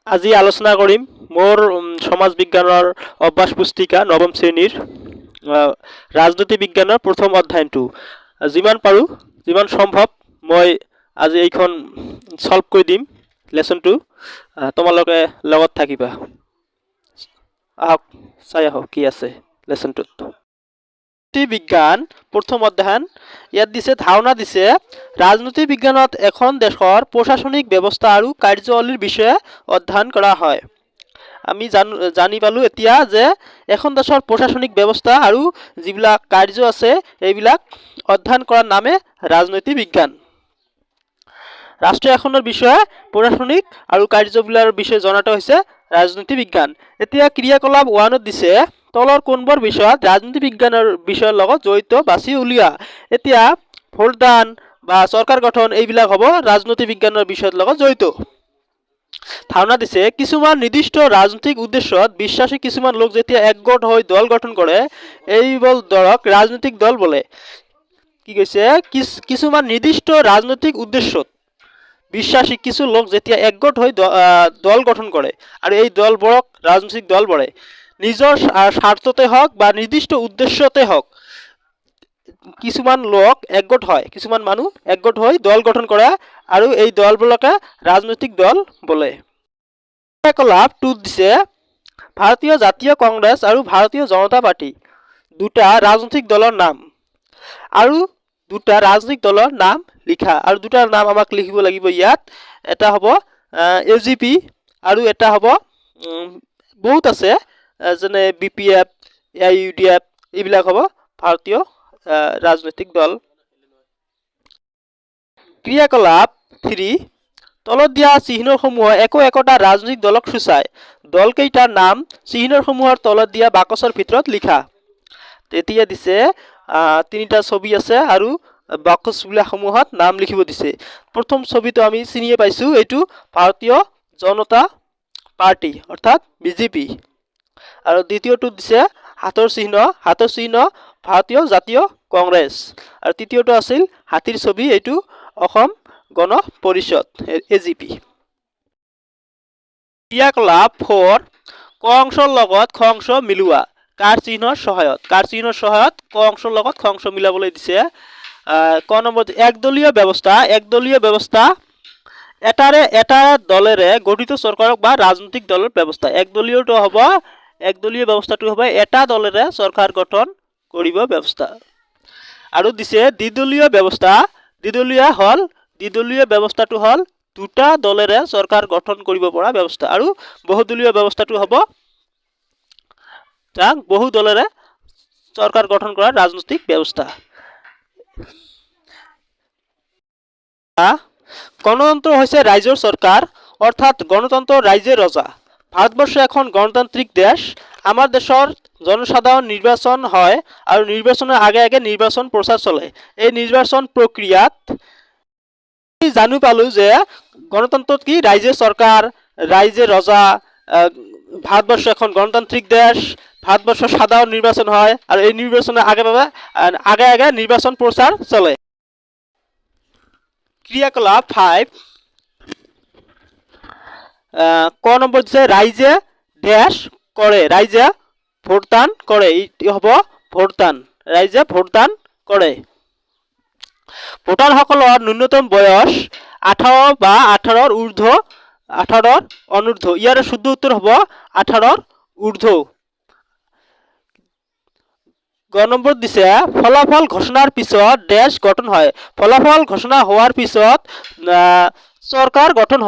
আজি আলোচনা কৰিম মোৰ সমাজ বিজ্ঞানৰ অভ্যাস পুস্তিকা নৱম শ্ৰেণীৰ ৰাজনীতি বিজ্ঞানৰ প্ৰথম অধ্যায়টো যিমান পাৰো যিমান সম্ভৱ মই আজি এইখন সলভ কৰি দিম লেসনটো তোমালোকে লগত থাকিবা আহক চাই আহক কি আছে লেসনটোত বিজ্ঞান প্ৰথম অধ্যায়ন ইয়াত দিছে ধাৰণা দিছে ৰাজনীতি বিজ্ঞানত এখন দেশৰ প্ৰশাসনিক ব্যৱস্থা আৰু কাৰ্যাৱলীৰ বিষয়ে অধ্যয়ন কৰা হয় আমি জানি পালো এতিয়া যে এখন দেশৰ প্ৰশাসনিক ব্যৱস্থা আৰু যিবিলাক কাৰ্য আছে এইবিলাক অধ্যয়ন কৰাৰ নামে ৰাজনীতি বিজ্ঞান ৰাষ্ট্ৰ এখনৰ বিষয়ে প্ৰশাসনিক আৰু কাৰ্যবিলাকৰ বিষয়ে জনাটো হৈছে ৰাজনীতি বিজ্ঞান এতিয়া ক্ৰিয়াকলাপ 1ত দিছে তলৰ কোনবোৰ বিষয়ত ৰাজনীতি বিজ্ঞানৰ বিষয়ৰ লগত জড়িত বাছি উলিয়া এতিয়া ভোটদান বা চৰকাৰ গঠন এইবিলাক হ'ব ৰাজনীতি বিজ্ঞানৰ বিষয়ৰ লগত জড়িত ধাৰণা দিছে কিছুমান নিৰ্দিষ্ট ৰাজনৈতিক উদ্দেশ্যত বিশ্বাসী কিছুমান লোক যেতিয়া একগোট হৈ দল গঠন কৰে এইবোৰ দলক ৰাজনৈতিক দল বোলে কি কৈছে কিছুমান নিৰ্দিষ্ট ৰাজনৈতিক উদ্দেশ্যত বিশ্বাসী কিছু লোক যেতিয়া একগোট হৈ দল গঠন কৰে আৰু এই দলবোৰক ৰাজনৈতিক দল বোলে নিজৰ স্বাৰ্থতে হওক বা নিৰ্দিষ্ট উদ্দেশ্যতে হওক কিছুমান লোক একগোট হয় কিছুমান মানুহ একগোট হৈ দল গঠন কৰে আৰু এই দলবোৰকে ৰাজনৈতিক দল বোলে ক্ৰিয়াকলাপ 2 দিছে ভাৰতীয় জাতীয় কংগ্ৰেছ আৰু ভাৰতীয় জনতা পাৰ্টি দুটা ৰাজনৈতিক দলৰ নাম আৰু দুটা ৰাজনৈতিক দলৰ নাম লিখা আৰু দুটাৰ নাম আমাক লিখিব লাগিব ইয়াত এটা হ'ব এজিপি আৰু এটা হ'ব বহুত আছে যেনে বিপিএফ ইউডিএফ এইবিলাক হ'ব ভাৰতীয় ৰাজনৈতিক দল ক্ৰিয়াকলাপ 3 তলত দিয়া চিহ্নসমূহ একোটা ৰাজনৈতিক দলক সূচায় দলকেইটাৰ নাম চিহ্নসমূহৰ তলত দিয়া বাকচৰ ভিতৰত লিখা তেতিয়া দিছে তিনিটা ছবি আছে আৰু বাকচবিলাসমূহত নাম লিখিব দিছে প্ৰথম ছবিটো আমি চিনিয়ে পাইছো এইটো ভাৰতীয় জনতা পাৰ্টি অৰ্থাৎ বিজেপি আৰু দ্বিতীয়টো দিছে হাতৰ চিহ্ন ভাৰতীয় জাতীয় কংগ্ৰেছ আৰু তৃতীয়টো আছিল হাতীৰ ছবি এইটো অসম গণ পৰিষদ এজিপি ক্ৰিয়াকলাপ 4 ক অংশৰ লগত খ অংশ মিলোৱা কাৰ চিহ্নৰ সহায়ত ক অংশৰ লগত খ অংশ মিলাবলৈ দিছে ক নম্বৰ একদলীয় ব্যৱস্থা এটা দলেৰে গঠিত চৰকাৰক বা ৰাজনৈতিক দলৰ ব্যৱস্থা একদলীয় ব্যৱস্থাটো হ'ব এটা দলেৰে চৰকাৰ গঠন কৰিব ব্যৱস্থা আৰু দিছে দ্বিদলীয় ব্যৱস্থাটো হ'ল দুটা দলেৰে চৰকাৰ গঠন কৰিব পৰা ব্যৱস্থা আৰু বহুদলীয় ব্যৱস্থাটো হ'ব যাক বহু দলেৰে চৰকাৰ গঠন কৰা ৰাজনৈতিক ব্যৱস্থা গণতন্ত্ৰ হৈছে ৰাইজৰ চৰকাৰ অৰ্থাৎ গণতন্ত্ৰ ৰাইজে ৰজা ভাৰতবৰ্ষ এখন গণতান্ত্ৰিক দেশ আমাৰ দেশৰ জনসাধাৰণ নিৰ্বাচন হয় আৰু নিৰ্বাচনৰ আগে নিৰ্বাচন প্ৰচাৰ চলে এই নিৰ্বাচন প্ৰক্ৰিয়াত জানি পালো যে গণতন্ত্ৰত কি ৰাইজে চৰকাৰ ৰাইজে ৰজা ভাৰতবৰ্ষ এখন গণতান্ত্ৰিক দেশ ভাৰতবৰ্ষৰ সাধাৰণ নিৰ্বাচন হয় আৰু এই নিৰ্বাচনৰ আগে নিৰ্বাচন প্ৰচাৰ চলে ক্ৰিয়াকলাপ 5 ক নম্বৰ দিছে ৰাইজে ড্যাশ কৰে ৰাইজে ভোটদান কৰে এইটো হ'ব ভোটদান ৰাইজে ভোটদান কৰে ভোটাৰসকলৰ ন্যূনতম বয়স 18 বা 18ৰ অনূৰ্ধ্ব ইয়াৰ শুদ্ধ উত্তৰ হ'ব 18ৰ ঊৰ্ধ্ব গ নম্বৰ দিছে ফলাফল ঘোষণাৰ পিছত ড্যাশ গঠন হয় ফলাফল ঘোষণা হোৱাৰ পিছত চৰকাৰ গঠন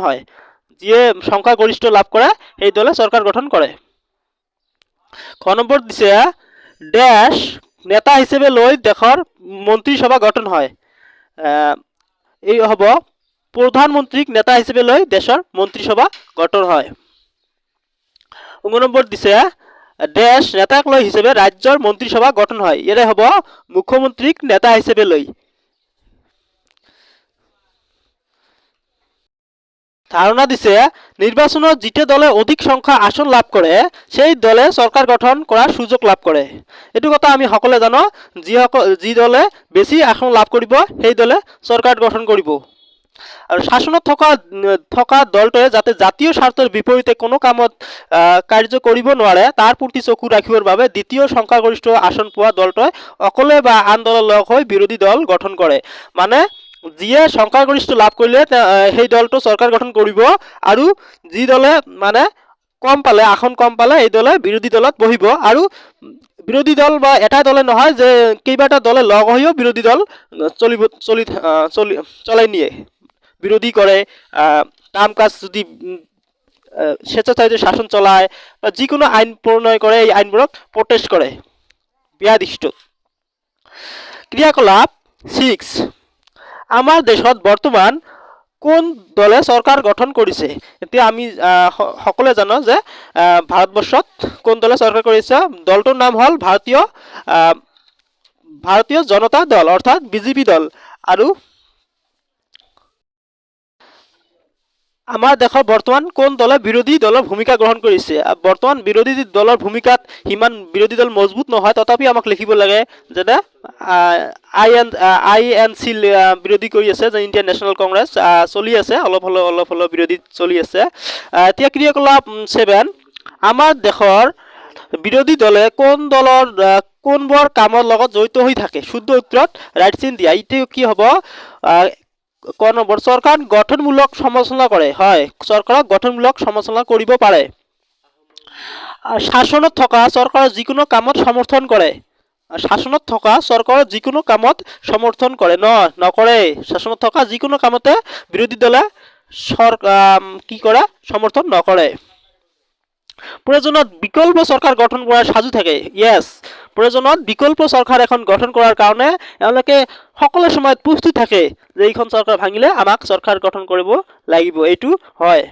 হয় যিয়ে সংখ্যাগৰিষ্ঠ লাভ কৰে সেই দলে চৰকাৰ গঠন কৰে খ নম্বৰ দিছে ড্যাশ নেতা হিসেবে লৈ দেশৰ মন্ত্ৰীসভা গঠন হয় এই হ'ব প্ৰধানমন্ত্ৰীক নেতা হিসেবে লৈ দেশৰ মন্ত্ৰীসভা গঠন হয় 9 নম্বৰ দিছে ড্যাশ নেতাক লৈ হিসেবে ৰাজ্যৰ মন্ত্ৰীসভা গঠন হয় ইয়াৰে হ'ব মুখ্যমন্ত্ৰীক নেতা হিসেবে লৈ ধাৰণা দিছে নিৰ্বাচনত যিটো দলে অধিক সংখ্যা আসন লাভ কৰে সেই দলে চৰকাৰ গঠন কৰাৰ সুযোগ লাভ কৰে এটো কথা আমি সকলোৱে জানো যি দলে বেছি আসন লাভ কৰিব সেই দলে চৰকাৰ গঠন কৰিব আৰু শাসনত থকা দলটোৱে যাতে জাতীয় স্বাৰ্থৰ বিপৰীতে কোনো কামত কাৰ্য কৰিব নোৱাৰে তাৰ প্ৰতি চকু ৰাখিবৰ বাবে দ্বিতীয় সংখ্যাগৰিষ্ঠ আসন পোৱা দলটোৱে অকলে বা আন দলৰ লগ হৈ বিৰোধী দল গঠন কৰে। মানে যিয়ে সংখ্যাগৰিষ্ঠ লাভ কৰিলে সেই দলটো চৰকাৰ গঠন কৰিব, আৰু যি দলে মানে কম পালে, আসন কম পালে, এই দলে বিৰোধী দলত বহিব। আৰু বিৰোধী দল বা এটা দলে নহয় যে কেইবাটা দলে লগ হৈও বিৰোধী দল চলাই নিয়ে, বিৰোধী কৰে, কাম কাজ যদি স্বেচ্ছাচাৰিত শাসন চলায় বা যিকোনো আইন প্ৰণয়ন কৰে, এই আইনবোৰক প্ৰটেষ্ট কৰে বেয়া দৃষ্টিত। ক্ৰিয়াকলাপ 6, আমাৰ দেশত বৰ্তমান কোন দলে চৰকাৰ গঠন কৰিছে? এতিয়া আমি সকলোৱে জানো যে ভাৰতবৰ্ষত কোন দলে চৰকাৰ কৰিছে? দলটোৰ নাম হ'ল ভাৰতীয় জনতা দল অৰ্থাৎ বিজেপি দল। আৰু আমাৰ দেশৰ বৰ্তমান কোন দলে বিৰোধী দলৰ ভূমিকা গ্ৰহণ কৰিছে? বৰ্তমান বিৰোধী দলৰ ভূমিকাত সিমান বিৰোধী দল মজবুত নহয়, তথাপি আমাক লিখিব লাগে যেনে INC বিৰোধী কৰি আছে, যে ইণ্ডিয়ান নেশ্যনেল কংগ্ৰেছ চলি আছে, অলপ হ'লেও বিৰোধী চলি আছে। এতিয়া ক্ৰিয়াকলাপ 7, আমাৰ দেশৰ বিৰোধী দলে কোনবোৰ কামৰ লগত জড়িত হৈ থাকে? শুদ্ধ উত্তৰত ৰাইট চিন দিয়া। এইটো কি হ'ব? ক নম্বৰ, চৰকাৰ গঠনমূলক সমালোচনা কৰে। হয়, চৰকাৰক গঠনমূলক সমালোচনা কৰিব পাৰে। শাসনত থকা চৰকাৰৰ যিকোনো কামত সমৰ্থন কৰে। শাসনত থকা চৰকাৰৰ যিকোনো কামত সমৰ্থন কৰে নকৰে। শাসনত থকা যিকোনো কামতে বিৰোধী দলে কি কৰে? সমৰ্থন নকৰে। প্ৰয়োজনত বিকল্প চৰকাৰ গঠন কৰাৰ সাজু থাকে। ইয়েছ, প্ৰয়োজনত বিকল্প চৰকাৰ এখন গঠন কৰাৰ কাৰণে এওঁলোকে সকলো সময়ত প্ৰস্তুত থাকে যে এইখন চৰকাৰ ভাঙিলে আমাক চৰকাৰ গঠন কৰিব লাগিব। এইটো হয়।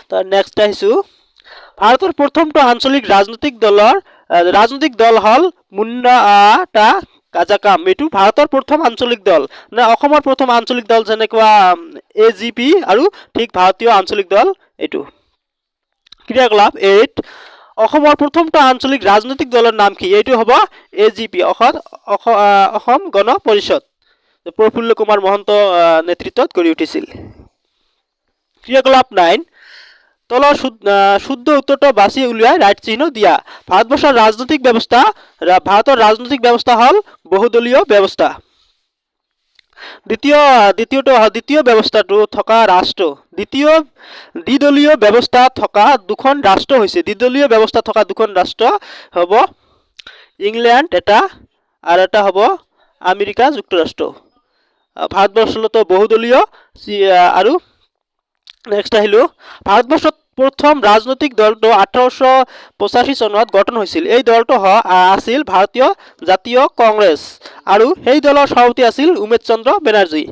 তাৰ নেক্সট আহিছো, ভাৰতৰ প্ৰথমটো আঞ্চলিক ৰাজনৈতিক দল হ'ল মুন্ডা কাজাকাম। এইটো ভাৰতৰ প্ৰথম আঞ্চলিক দল, নে অসমৰ প্ৰথম আঞ্চলিক দল যেনেকুৱা AGP, আৰু ঠিক ভাৰতীয় আঞ্চলিক দল এইটো। ক্ৰিয়াকলাপ 8, অসমৰ প্ৰথমটো আঞ্চলিক ৰাজনৈতিক দলৰ নাম কি? এইটো হ'ব AGP, অসম গণ পৰিষদ, প্ৰফুল্ল কুমাৰ মহন্ত নেতৃত্বত গঢ়ি উঠিছিল। ক্ৰিয়াকলাপ 9, তলৰ শুদ্ধ উত্তৰটো বাছি উলিয়াই ৰাইট চিহ্ন দিয়া। ভাৰতৰ ৰাজনৈতিক ব্যৱস্থা হ'ল বহুদলীয় ব্যৱস্থা। দ্বিতীয় ব্যৱস্থাটো থকা ৰাষ্ট্ৰ, দ্বিদলীয় ব্যৱস্থা থকা দুখন ৰাষ্ট্ৰ হৈছে, দ্বিদলীয় ব্যৱস্থা থকা দুখন ৰাষ্ট্ৰ হ'ব ইংলেণ্ড এটা, আৰু এটা হ'ব আমেৰিকা যুক্তৰাষ্ট্ৰ। ভাৰতবৰ্ষতো বহুদলীয়। আৰু নেক্সট আহিলো, ভাৰতবৰ্ষত প্ৰথম ৰাজনৈতিক দলটো 1885 চনত গঠন হৈছিল। এই দলটো আছিল ভাৰতীয় জাতীয় কংগ্ৰেছ, আৰু সেই দলৰ সভাপতি আছিল উমেশ চন্দ্ৰ বেনাৰ্জী।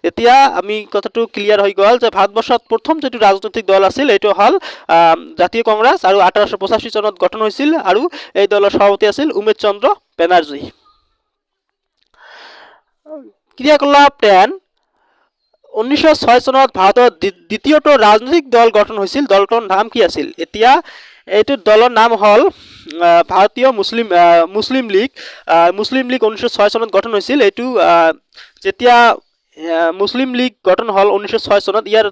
এতিয়া আমি কথাটো ক্লিয়াৰ হৈ গ'ল যে ভাৰতবৰ্ষত প্ৰথম যিটো ৰাজনৈতিক দল আছিল এইটো হ'ল জাতীয় কংগ্ৰেছ, আৰু 1885 চনত গঠন হৈছিল, আৰু এই দলৰ সভাপতি আছিল উমেশ চন্দ্ৰ বেনাৰ্জী। ক্ৰিয়াকলাপ 10, 1906 চনত ভাৰতৰ দ্বিতীয়টো ৰাজনৈতিক দল গঠন হৈছিল। দলটোৰ নাম কি আছিল? এতিয়া এইটো দলৰ নাম হ'ল ভাৰতীয় মুছলিম লীগ। 1906 চনত গঠন হৈছিল। এইটো যেতিয়া মুছলিম লীগ গঠন হ'ল 1906 চনত, ইয়াৰ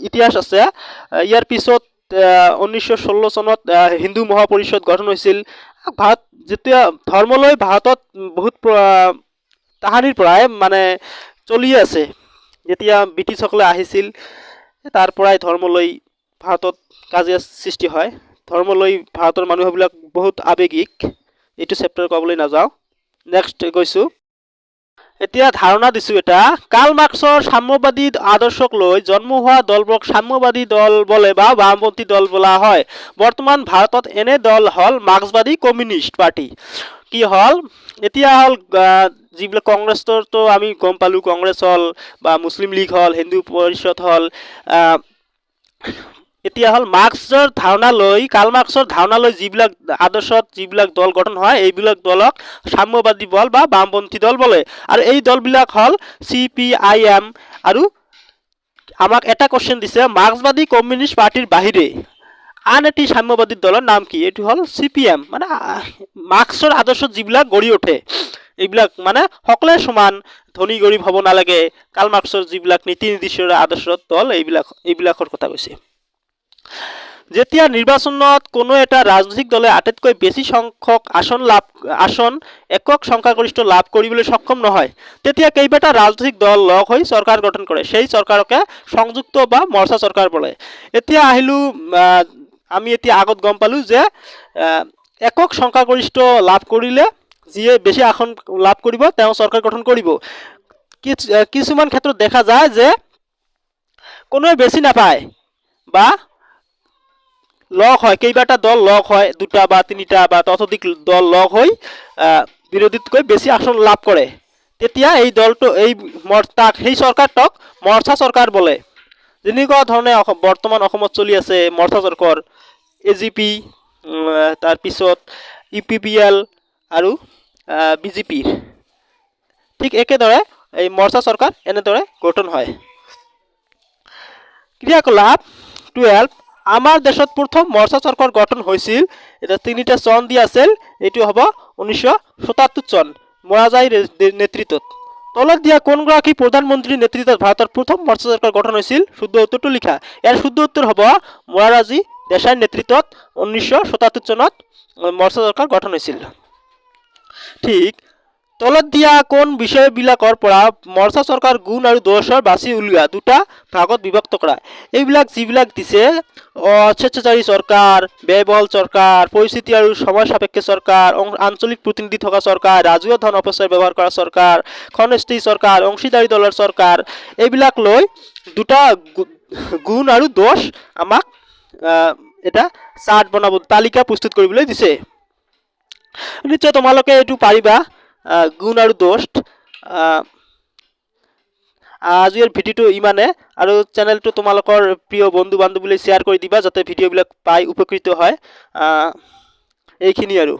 ইতিহাস আছে। ইয়াৰ পিছত 1916 চনত হিন্দু মহাপৰিষদ গঠন হৈছিল। যেতিয়া ধৰ্মলৈ ভাৰতত বহুত তাহানিৰ পৰাই মানে চলি আছে, যেতিয়া ব্ৰিটিছসকলে আহিছিল তাৰ পৰাই ধৰ্মলৈ ভাৰতত কাজিয়া সৃষ্টি হয়। ধৰ্মলৈ ভাৰতৰ মানুহবিলাক বহুত আৱেগিক, এইটো চেপ্টাৰ ক'বলৈ নাযাওঁ। নেক্সট গৈছোঁ, এতিয়া ধাৰণা দিছোঁ এটা, কাৰ্ল মাৰ্ক্সৰ সাম্যবাদী আদৰ্শক লৈ জন্ম হোৱা দলবোৰক সাম্যবাদী দল বোলে বা বামপন্থী দল বোলা হয়। বৰ্তমান ভাৰতত এনে দল হ'ল মাৰ্ক্সবাদী কমিউনিষ্ট পাৰ্টি। কি হ'ল? এতিয়া হ'ল যিবিলাক কংগ্ৰেছতো আমি গম পালোঁ, কংগ্ৰেছ হ'ল বা মুছলিম লীগ হ'ল, হিন্দু পৰিষদ হ'ল। এতিয়া হ'ল কাৰ্ল মাৰ্ক্সৰ ধাৰণা লৈ যিবিলাক আদৰ্শত যিবিলাক দল গঠন হয়, এইবিলাক দলক সাম্যবাদী দল বা বামপন্থী দল বোলে। আৰু এই দলবিলাক হ'ল CPIM। আৰু আমাক এটা কোৱেশ্চন দিছে, মাৰ্ক্সবাদী কমিউনিষ্ট পাৰ্টিৰ বাহিৰে আন এটি সাম্যবাদী দলৰ নাম কি? এইটো হ'ল CPM, মানে মাৰ্ক্সৰ আদৰ্শত যিবিলাক গঢ়ি উঠে, এইবিলাক মানে সকলোৱে সমান, ধনী গৰীব হ'ব নালাগে, কাৰ্ল মাৰ্ক্সৰ যিবিলাক নীতি নিৰ্দেশৰ আদৰ্শৰ দল এইবিলাকৰ কথা কৈছে। যেতিয়া নিৰ্বাচনত কোনো এটা ৰাজনৈতিক দলে আটাইতকৈ বেছি সংখ্যক আসন একক সংখ্যাগৰিষ্ঠ লাভ কৰিবলৈ সক্ষম নহয়, তেতিয়া কেইবাটা ৰাজনৈতিক দল লগ হৈ চৰকাৰ গঠন কৰে। সেই চৰকাৰকে সংযুক্ত বা মৰ্চা চৰকাৰ বোলে। এতিয়া আহিলোঁ, আমি এতিয়া আগত গম পালোঁ যে একক সংখ্যাগৰিষ্ঠ লাভ কৰিলে যিয়ে বেছি আসন লাভ কৰিব তেওঁ চৰকাৰ গঠন কৰিব। কিছুমান ক্ষেত্ৰত দেখা যায় যে কোনোৱে বেছি নাপায় বা লগ হয়, কেইবাটা দল লগ হয়, 2টা বা 3টা বা ততোধিক দল লগ হৈ বিৰোধীতকৈ বেছি আসন লাভ কৰে, তেতিয়া এই দলটো সেই চৰকাৰটোক মৰ্চা চৰকাৰ বোলে। যেনেকুৱা ধৰণে বৰ্তমান অসমত চলি আছে মৰ্চা চৰকাৰ, AGP, তাৰপিছত UPPL আৰু BJP। ঠিক একেদৰে এই মৰ্চা চৰকাৰ এনেদৰে গঠন হয়। ক্ৰিয়াকলাপ 12, আমাৰ দেশত প্ৰথম মৰ্চা চৰকাৰ গঠন হৈছিল, এটা 3টা চন দিয়া আছিল, এইটো হ'ব 1977 চন মোৰাৰজীৰ নেতৃত্বত। তলত দিয়া কোনগৰাকী প্ৰধানমন্ত্ৰীৰ নেতৃত্বত ভাৰতৰ প্ৰথম মৰ্চা চৰকাৰ গঠন হৈছিল? শুদ্ধ উত্তৰটো লিখা। ইয়াৰ শুদ্ধ উত্তৰ হ'ব মোৰাৰজী দেশাইৰ নেতৃত্বত 1977 চনত মৰ্চা চৰকাৰ গঠন হৈছিল। ঠিক তলত দিয়া কোন বিষয়বিলাকৰ পৰা মৰ্চা চৰকাৰ গুণ আৰু দোষৰ বাছি উলিওৱা, 2টা ভাগত বিভক্ত কৰা। এইবিলাক যিবিলাক দিছে, স্বেচ্ছাচাৰী চৰকাৰ, ব্যয়বহুল চৰকাৰ, পৰিস্থিতি আৰু সময় সাপেক্ষ চৰকাৰ, আঞ্চলিক প্ৰতিনিধি থকা চৰকাৰ, ৰাজহুৱা ধন অপচয় ব্যৱহাৰ কৰা চৰকাৰ, ক্ষণস্থায়ী চৰকাৰ, অংশীদাৰী দলৰ চৰকাৰ, এইবিলাক লৈ 2টা গুণ আৰু দোষ আমাক এটা চাৰ্ট বনাব, তালিকা প্ৰস্তুত কৰিবলৈ দিছে। নিশ্চয় তোমালোকে এইটো পাৰিবা, গুণ আৰু দোষ। আজিৰ ভিডিঅ'টো ইমানে, আৰু চেনেলটো তোমালোকৰ প্ৰিয় বন্ধু বান্ধৱীলৈ শ্বেয়াৰ কৰি দিবা যাতে ভিডিঅ'বিলাক পাই উপকৃত হয়। এইখিনি আৰু।